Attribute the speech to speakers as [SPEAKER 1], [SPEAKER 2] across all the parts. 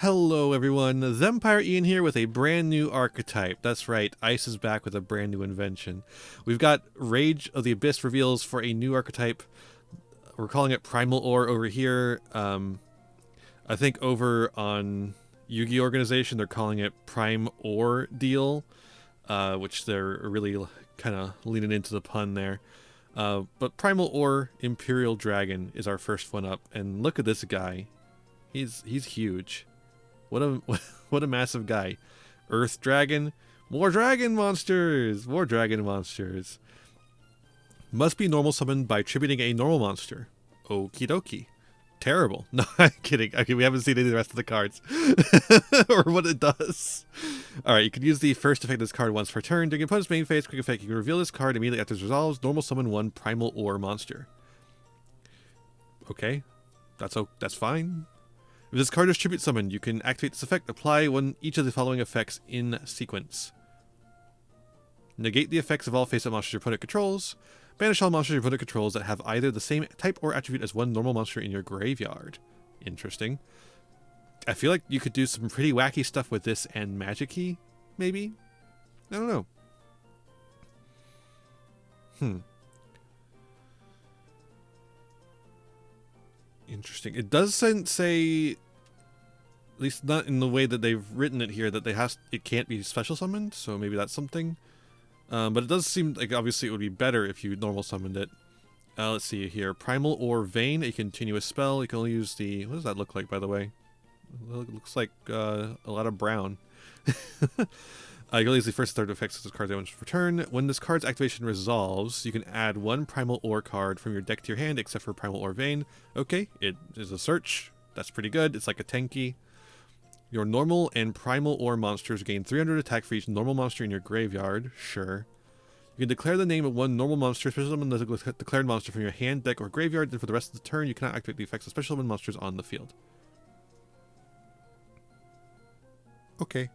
[SPEAKER 1] Hello everyone, Thempire Ian here with a brand new archetype. That's right, Ice is back with a brand new invention. We've got Rage of the Abyss reveals for a new archetype. We're calling it Primal Ore over here. I think over on Yu-Gi-Oh! Organization they're calling it Primoredial, which they're really kind of leaning into the pun there. But Primal Ore Imperial Dragon is our first one up, and look at this guy. He's huge. What a what a massive guy. Earth Dragon. More dragon monsters! More dragon monsters. Must be normal summoned by tributing a normal monster. Okie dokie. Terrible. No, I'm kidding. Okay, we haven't seen any of the rest of the cards. or what it does. Alright, you can use the first effect of this card once per turn. During your opponent's main phase, quick effect, you can reveal this card immediately after it resolves. Normal summon one Primal Ore monster. Okay. That's fine. If this card is tribute summoned, you can activate this effect, apply each of the following effects in sequence. Negate the effects of all face-up monsters your opponent controls. Banish all monsters your opponent controls that have either the same type or attribute as one normal monster in your graveyard. Interesting. I feel like you could do some pretty wacky stuff with this and Magic-y, maybe? I don't know. Interesting. It doesn't say, at least not in the way that they've written it here, that it can't be special summoned, so maybe that's something. But it does seem like obviously it would be better if you normal summoned it. Let's see here. Primal Ore Vein, a continuous spell. You can only use the... What does that look like, by the way? It looks like a lot of brown. You can only use the first and third effects of this card damage per turn. When this card's activation resolves, you can add one Primal Ore card from your deck to your hand, except for Primal Ore Vein. Okay, it is a search. That's pretty good. It's like a tanky. Your normal and Primal Ore monsters gain 300 attack for each normal monster in your graveyard. Sure. You can declare the name of one normal monster, special summon the declared monster from your hand, deck, or graveyard. Then for the rest of the turn, you cannot activate the effects of special summon monsters on the field. Okay.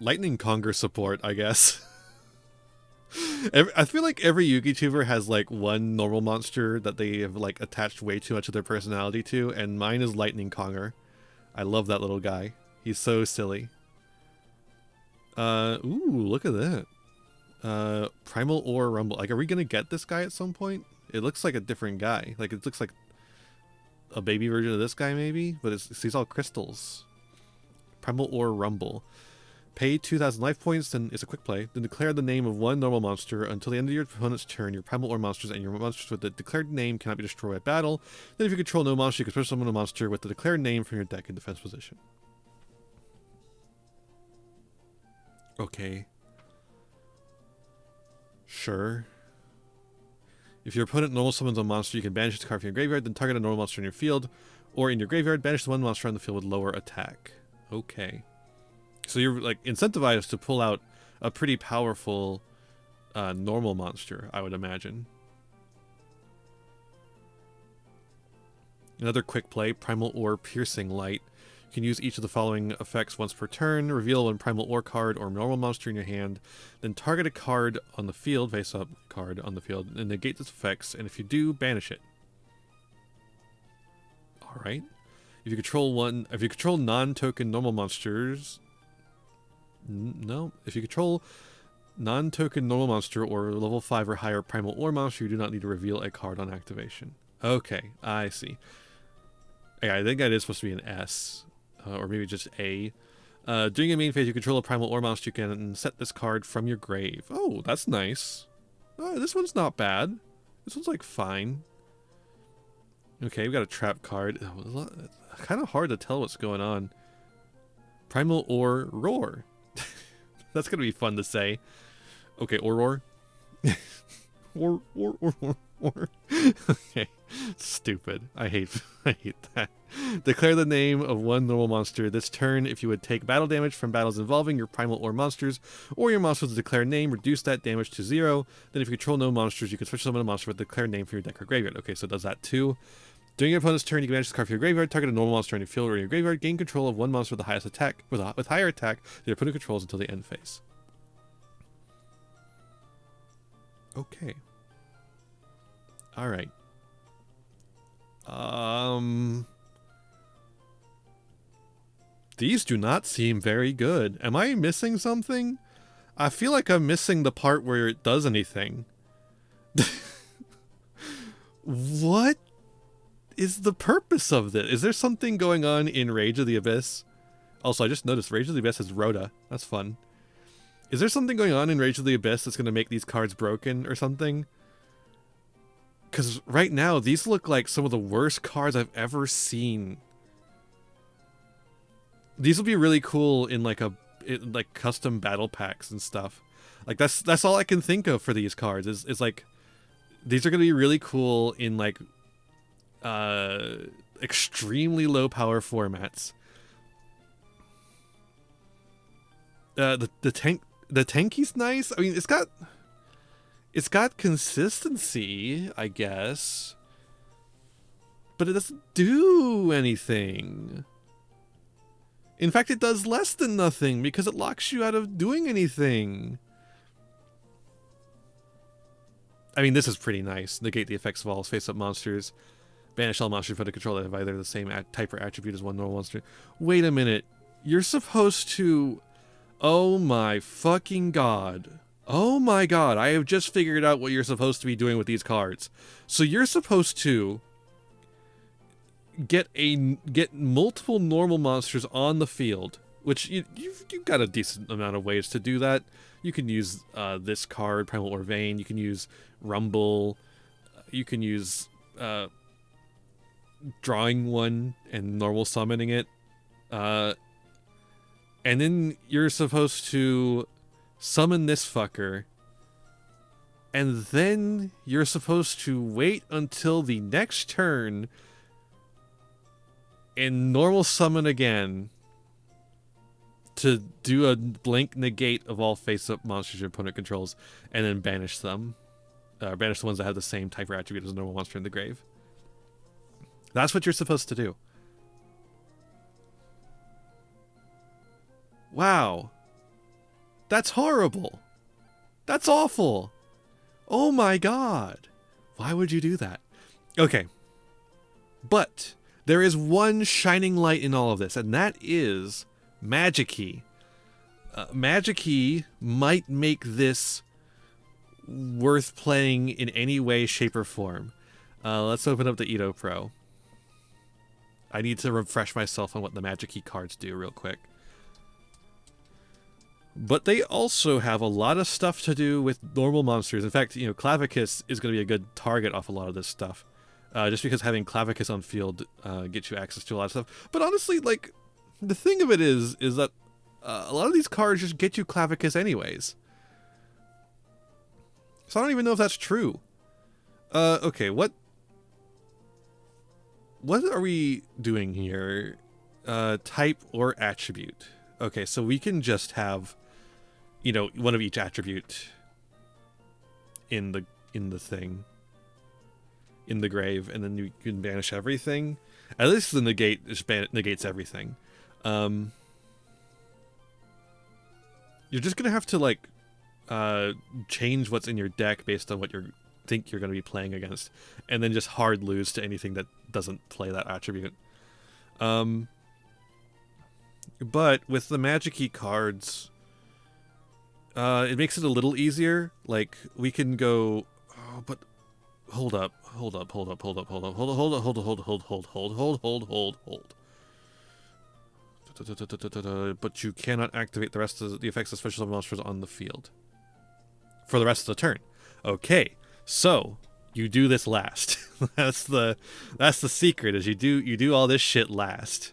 [SPEAKER 1] Lightning Conger support, I guess. I feel like every Yu-Gi-Tuber has like one normal monster that they have like attached way too much of their personality to, and mine is Lightning Conger. I love that little guy. He's so silly. Ooh, look at that. Primal Ore Rumble. Like, are we gonna get this guy at some point? It looks like a different guy. Like, it looks like a baby version of this guy, maybe? But he's all crystals. Primal Ore Rumble. Pay 2,000 life points, then it's a quick play. Then declare the name of one normal monster. Until the end of your opponent's turn, your Primal Ore monsters and your monsters with the declared name cannot be destroyed at battle. Then if you control no monster, you can special summon a monster with the declared name from your deck in defense position. Okay. Sure. If your opponent normal summons a monster, you can banish this card from your graveyard, then target a normal monster in your field, or in your graveyard, banish the one monster on the field with lower attack. Okay. So you're like incentivized to pull out a pretty powerful normal monster, I would imagine. Another quick play, Primal Ore Piercing Light. You can use each of the following effects once per turn. Reveal one Primal Ore card or normal monster in your hand. Then target a card on the field, face up card on the field, and negate its effects. And if you do, banish it. Alright. If you control non-token normal monsters... No. If you control non-token normal monster or level 5 or higher Primal Ore monster, you do not need to reveal a card on activation. Okay, I see. Yeah, I think that is supposed to be an S. Or maybe just A. During your main phase, you control a Primal Ore monster, you can set this card from your grave. Oh, that's nice. Oh, this one's not bad. This one's like fine. Okay, we got a trap card. Kind of hard to tell what's going on. Primal Ore Roar. That's gonna be fun to say. Okay, Roar. Or. Okay. Stupid. I hate that. Declare the name of one normal monster this turn. If you would take battle damage from battles involving your Primal Ore monsters, or your monster's declared name, reduce that damage to 0. Then if you control no monsters, you can special summon a monster with the declared name from your deck or graveyard. Okay, so it does that too. During your opponent's turn, you can banish this card from your graveyard, target a normal monster on your field or your graveyard, gain control of one monster with the highest attack, with higher attack that your opponent controls until the end phase. Okay. Alright. These do not seem very good. Am I missing something? I feel like I'm missing the part where it does anything. What is the purpose of this? Is there something going on in Rage of the Abyss? Also, I just noticed Rage of the Abyss has Rhoda. That's fun. Is there something going on in Rage of the Abyss that's going to make these cards broken or something? Because right now, these look like some of the worst cards I've ever seen. These will be really cool in like custom battle packs and stuff. Like that's all I can think of for these cards is like these are going to be really cool in like extremely low power formats. The tanky's nice. I mean, it's got consistency, I guess, but it doesn't do anything. In fact, it does less than nothing because it locks you out of doing anything. I mean, this is pretty nice. Negate the effects of all face-up monsters. Banish all monsters put a control that have either the same type or attribute as one normal monster. Wait a minute. You're supposed to... Oh my fucking god. Oh my god. I have just figured out what you're supposed to be doing with these cards. So you're supposed to get multiple normal monsters on the field, which you've got a decent amount of ways to do that. You can use this card, Primal Ore Vein. You can use Rumble. You can use drawing one and normal summoning it. And then you're supposed to summon this fucker. And then you're supposed to wait until the next turn and normal summon again to do a blink negate of all face-up monsters your opponent controls, and then banish them. Banish the ones that have the same type or attribute as a normal monster in the grave. That's what you're supposed to do. Wow. That's horrible. That's awful. Oh my god. Why would you do that? Okay. But there is one shining light in all of this, and that is Magic-Key. Magic-Key might make this worth playing in any way, shape, or form. Let's open up the Edo Pro. I need to refresh myself on what the Magic-Key cards do real quick. But they also have a lot of stuff to do with normal monsters. In fact, you know, Clavicus is going to be a good target off a lot of this stuff. Just because having Clavicus on field gets you access to a lot of stuff. But honestly, like, the thing of it is that a lot of these cards just get you Clavicus anyways. So I don't even know if that's true. Okay, what are we doing here? Type or attribute. Okay, so we can just have, you know, one of each attribute in the thing, in the grave, and then you can banish everything. At least the negate just negates everything. You're just gonna have to like change what's in your deck based on what you think you're gonna be playing against, and then just hard lose to anything that doesn't play that attribute. But with the Magic-Key cards, it makes it a little easier. Like, we can go... Oh, but... Hold up. But you cannot activate the rest of the effects of special monsters on the field for the rest of the turn. Okay, so you do this last. that's the secret, is you do all this shit last.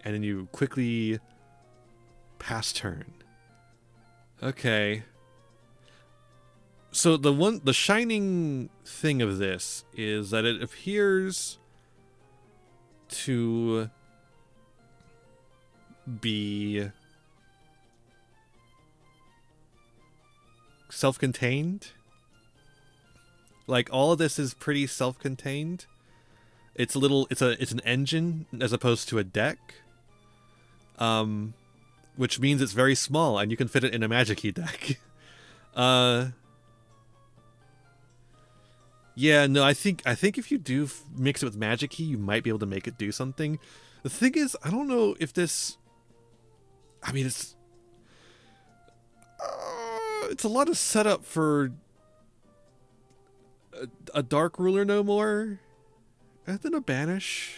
[SPEAKER 1] And then you quickly pass turn. Okay. So the shining thing of this is that it appears to be self-contained. Like, all of this is pretty self-contained. It's an engine as opposed to a deck. Which means it's very small and you can fit it in a Magic-Key deck. Yeah, no, I think if you do mix it with Magic Key, you might be able to make it do something. The thing is, I don't know if this. I mean, it's a lot of setup for a Dark Ruler no more, and then a Banish.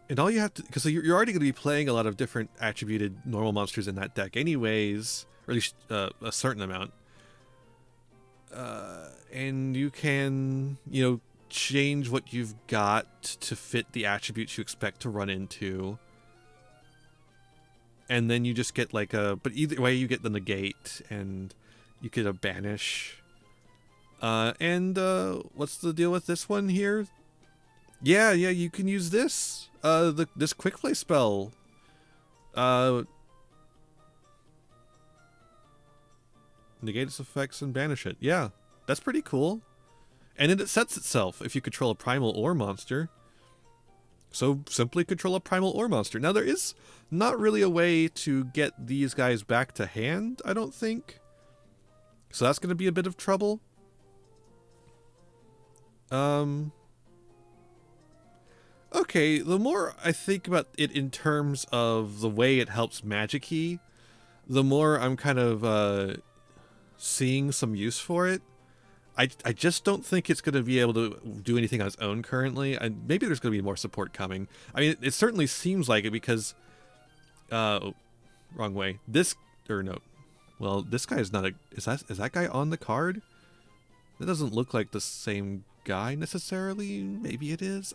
[SPEAKER 1] And all you have to, because you're already going to be playing a lot of different attributed normal monsters in that deck, anyways, or at least a certain amount. And you can, change what you've got to fit the attributes you expect to run into. And then you just get like but either way you get the negate and you get a banish. And what's the deal with this one here? Yeah, you can use this. This quick play spell. Negate its effects and banish it. Yeah, that's pretty cool. And it sets itself if you control a Primal Ore monster. So simply control a Primal Ore monster. Now there is not really a way to get these guys back to hand, I don't think. So that's going to be a bit of trouble. Okay, the more I think about it in terms of the way it helps Magic Key, the more I'm kind of seeing some use for it. I just don't think it's going to be able to do anything on its own currently. Maybe there's going to be more support coming. I mean, it certainly seems like it because... wrong way. This guy is not a... Is that guy on the card? That doesn't look like the same guy necessarily. Maybe it is.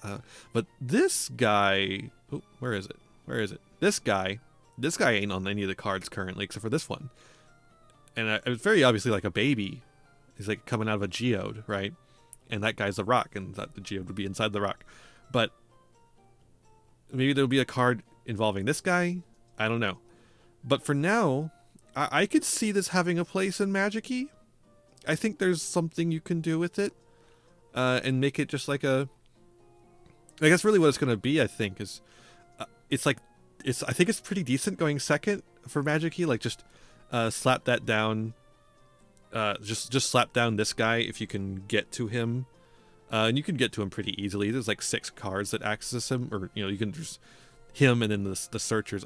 [SPEAKER 1] But this guy... Oh, where is it? This guy ain't on any of the cards currently except for this one. And it's very obviously like a baby. He's like coming out of a geode, right? And that guy's a rock, and that the geode would be inside the rock. But maybe there'll be a card involving this guy. I don't know. But for now, I could see this having a place in Magic-y. I think there's something you can do with it, and make it just like a... I guess really what it's going to be, I think, is... I think it's pretty decent going second for Magic-y. Like, just slap that down... just slap down this guy if you can get to him, and you can get to him pretty easily. There's like 6 cards that access him, or you can just him and then the searchers.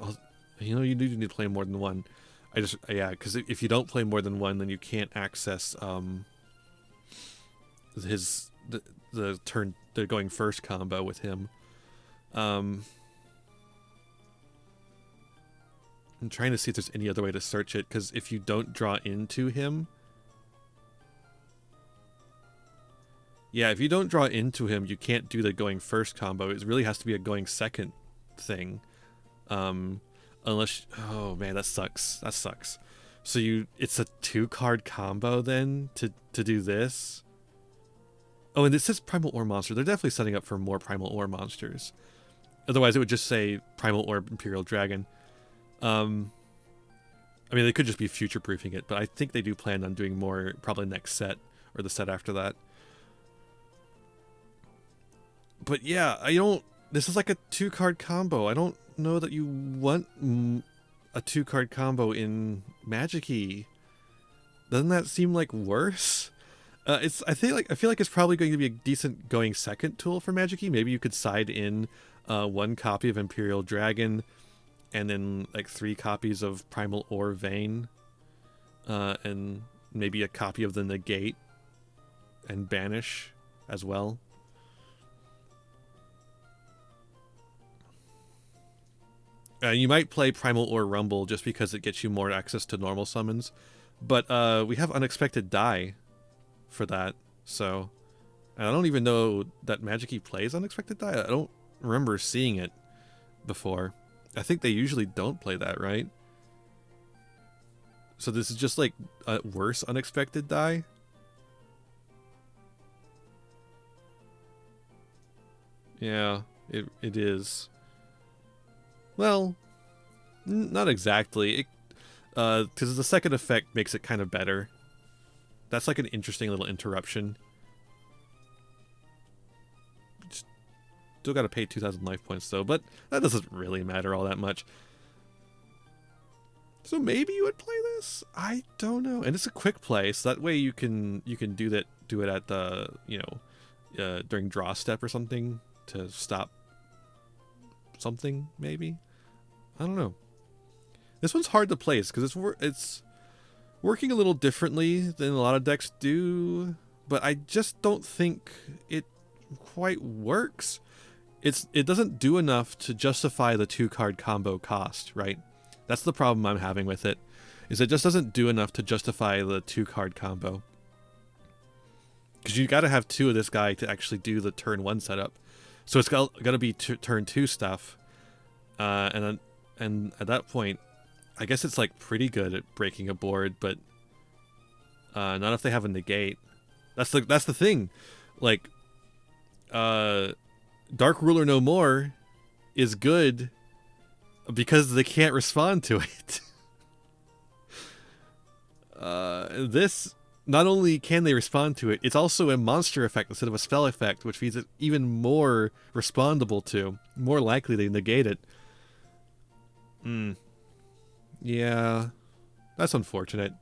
[SPEAKER 1] You need to play more than one. Because if you don't play more than one, then you can't access the going first combo with him. I'm trying to see if there's any other way to search it, because if you don't draw into him. Yeah, if you don't draw into him, you can't do the going first combo. It really has to be a going second thing. Unless... Oh, man, that sucks. That sucks. So it's a 2-card combo, then, to do this? Oh, and it says Primal Ore Monster. They're definitely setting up for more Primal Ore Monsters. Otherwise, it would just say Primal Ore Imperial Dragon. I mean, they could just be future-proofing it, but I think they do plan on doing more probably next set, or the set after that. But yeah, this is like a 2-card combo. I don't know that you want a 2-card combo in Magic-y. Doesn't that seem like worse? I feel like it's probably going to be a decent going second tool for Magic-y. Maybe you could side in 1 copy of Imperial Dragon, and then like 3 copies of Primal Ore Vein, and maybe a copy of the Negate and Banish as well. You might play Primal Ore Rumble just because it gets you more access to normal summons, but we have Unexpected Die for that, so I don't even know that Magic-y plays Unexpected Die. I don't remember seeing it before. I think they usually don't play that, right? So this is just like a worse Unexpected Die? Yeah, it is. Well, not exactly. Because the second effect makes it kind of better. That's like an interesting little interruption. Still got to pay 2,000 life points though, but that doesn't really matter all that much. So maybe you would play this? I don't know. And it's a quick play, so that way you can do it at the, you know, during draw step or something to stop something, maybe. I don't know. This one's hard to place because it's working a little differently than a lot of decks do, but I just don't think it quite works. It doesn't do enough to justify the 2-card combo cost, right? That's the problem I'm having with it, is it just doesn't do enough to justify the 2-card combo. Because you got to have 2 of this guy to actually do the turn 1 setup. So it's got to be turn 2 stuff. And at that point, I guess it's like pretty good at breaking a board, but not if they have a negate. That's the thing. Like, Dark Ruler No More is good because they can't respond to it. This, not only can they respond to it, it's also a monster effect instead of a spell effect, which means it's even more respondable to, more likely to negate it. Yeah, that's unfortunate.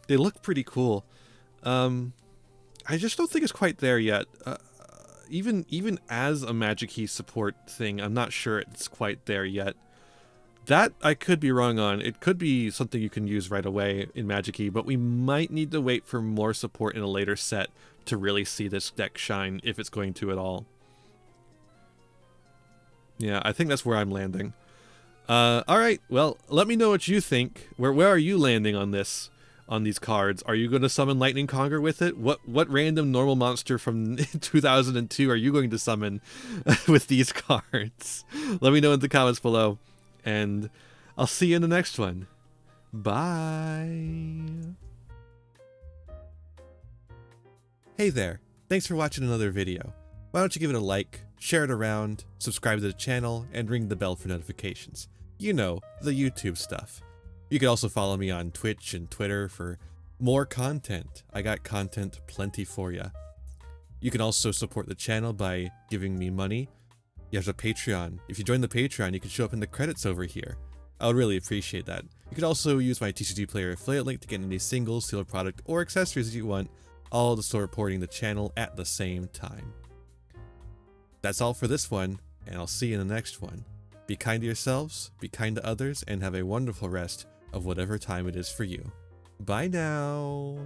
[SPEAKER 1] They look pretty cool. I just don't think it's quite there yet. Even as a Magic Key support thing, I'm not sure it's quite there yet. That I could be wrong on. It could be something you can use right away in Magic Key, but we might need to wait for more support in a later set to really see this deck shine, if it's going to at all. Yeah, I think that's where I'm landing. Alright, well, let me know what you think. Where are you landing on this? On these cards? Are you going to summon Lightning Conquer with it? What random normal monster from 2002 are you going to summon with these cards? Let me know in the comments below, and I'll see you in the next one. Bye! Hey there, thanks for watching another video. Why don't you give it a like, share it around, subscribe to the channel, and ring the bell for notifications. You know, the YouTube stuff. You can also follow me on Twitch and Twitter for more content. I got content plenty for ya. You can also support the channel by giving me money. You have a Patreon. If you join the Patreon, you can show up in the credits over here. I would really appreciate that. You can also use my TCG Player affiliate link to get any singles, sealed product, or accessories that you want, all to supporting the channel at the same time. That's all for this one, and I'll see you in the next one. Be kind to yourselves, be kind to others, and have a wonderful rest of whatever time it is for you. Bye now!